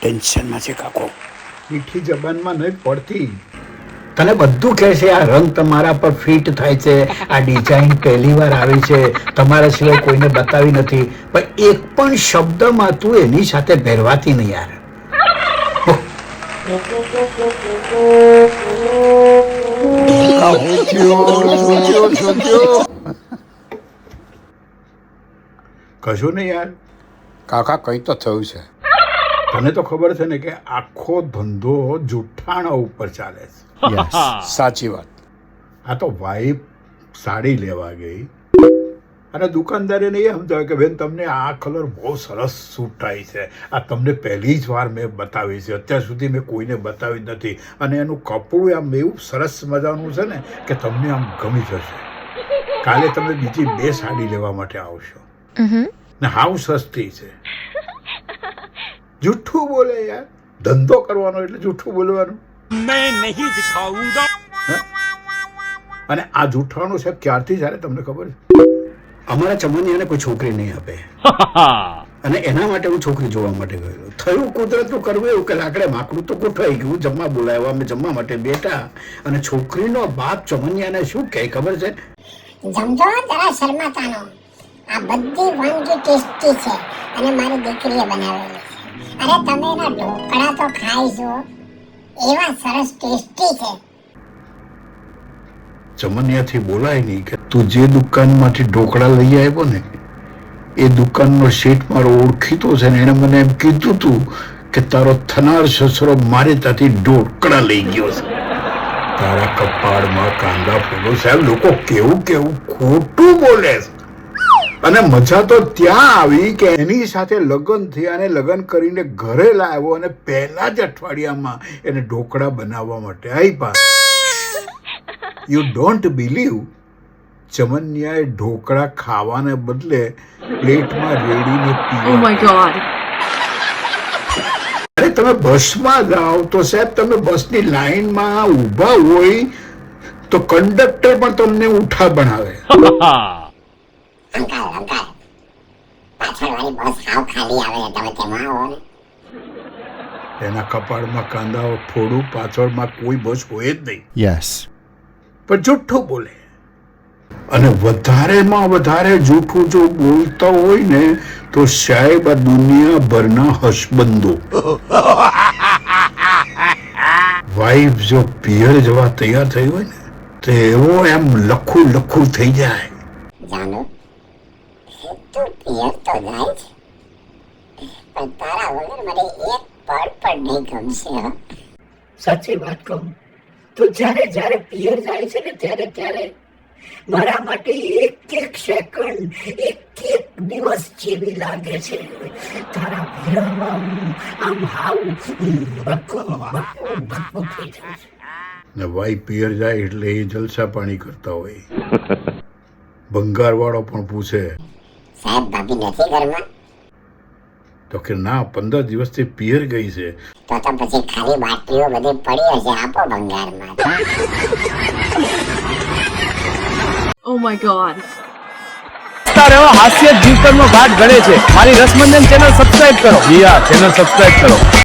ટેન્શનમાં છે કાકો. મીઠી જબાનમાં નહીં પડતી. તને બધું કહે છે, આ રંગ તમારા પર ફિટ થાય છે, આ ડિઝાઇન પહેલી વાર આવી છે, તમારા સિવાય કોઈને બતાવી નથી, પણ એક પણ શબ્દમાં તું એની સાથે ભેરવાતી નહીં યાર. કશું નહીં યાર. કાકા કંઈ તો થયું છે. તને તો ખબર છે ને કે આખો ધંધો જુઠ્ઠાણા ઉપર ચાલે છે. યસ, સાચી વાત. આ તો વાઈફ સાડી લેવા ગઈ અને દુકાનદારે એ સમજાવ્યું કે બેન તમને આ કલર બહુ સરસ સૂટ થાય છે, આ તમને પહેલી જ વાર મેં બતાવી છે, અત્યાર સુધી મેં કોઈને બતાવી જ નથી, અને એનું કપડું આમ એવું સરસ મજાનું છે ને કે તમને આમ ગમી જશે. કાલે તમે બીજી 2 સાડી લેવા માટે આવશો ને હાવ સસ્તી છે. જૂઠું બોલે યાર. ધંધો કરવાનો એટલે જૂઠું બોલવાનું. मैं नहीं दिखाऊंगा. અને આ જૂઠાણું છે ક્યારથી જ્યારે તમને ખબર છે? અમારા ચમનિયાને કોઈ છોકરી નહીં આપે અને એના માટે હું છોકરી જોવા માટે ગયેલો. થયું કુદરતનું કરવું એવું કે લાકડે માકડું તો ગોઠવાઈ ગયું, જમવા બોલાવ્યા, અમે જમવા માટે બેઠા અને છોકરીનો બાપ ચમનિયાને શું કહે ખબર છે? સમજો જરા શર્માતાનો, આ બધી વાનગી ટેસ્ટી છે અને મારી દીકરીએ બનાવેલી છે. અરે તમે એના ઢોકળા તો ખાઈશો, એવા સરસ ટેસ્ટી છે. ચમનિયાથી બોલાય નહીં કે તું જે દુકાનમાંથી ઢોકળા લઈ આવ્યો ને એ દુકાનનો શેઠ મારો ઓળખીતો છે ને એને મને એમ કીધું તું કે તારો થનાર સસરો મારે ત્યાંથી ઢોકળા લઈ ગયો છે. તારા કપાળમાં કાંદા ફોડો. સાહેબ, લોકો કેવું કેવું ખોટું બોલે છે. અને મજા તો ત્યાં આવી કે એની સાથે લગ્ન થયા અને લગ્ન કરીને ઘરે લાવ્યો અને પહેલા જ અઠવાડિયામાં એને ઢોકળા બનાવવા માટે આપ્યા. યુ ડોન્ટ બિલીવ, ચમનિયાએ ઢોકળા ખાવાને બદલે પ્લેટમાં રેડીને પીવા. Oh my God. અરે તમે બસમાં જાઓ તો સાહેબ તમે બસની લાઈનમાં ઊભા હોય તો કંડક્ટર પણ તમને ઉઠા બનાવે. અંકલ અંકલ, પાછળ વાળી બસ હાવ ખાલી આવે છે, તમે તેમાં આવો ને. એના કપાળમાં કાંદાઓ ફોડું, પાછળમાં કોઈ બસ હોય જ નહીં. યસ. પણ જૂઠું બોલે. અને વધારેમાં વધારે જૂઠું જો બોલતા હોય ને તો સાહેબ આ દુનિયાભરના હસબંધો. વાઈફ જો પિયર જવા તૈયાર થઈ હોય ને તો એવો એમ લખું લખું થઈ જાય. જાનો, તું પિયર તો જાય છે, પણ તારા વગર મને એક પળ પણ નહીં ગમશે. હો, સાચી વાત કહું તો જ્યારે પિયર જાય છે ને ત્યારે મારા માટે એક સેકન્ડ, એક દિવસ જેવી લાગે છે. તારા ભેળામાં આમ હાવ ભક્કું થઈ જાય છે. ને વાઈફ પિયર જાય એટલે એ જલસા પાણી કરતા હોય. ભંગારવાળો પણ પૂછે સાહેબ ભાભી નથી ઘરમાં? તો કે ના, 15 દિવસથી પિયર ગઈ છે. તો પછી ખાલી બાટલીઓ બધી પડી હશે, આપો ભંગારમાં. Oh my God. હાસ્ય જીવતરનો ભાગ ગળે છે. મારી રસમંજન ચેનલ સબસ્ક્રાઇબ કરો. જી હા, ચેનલ સબસ્ક્રાઇબ કરો.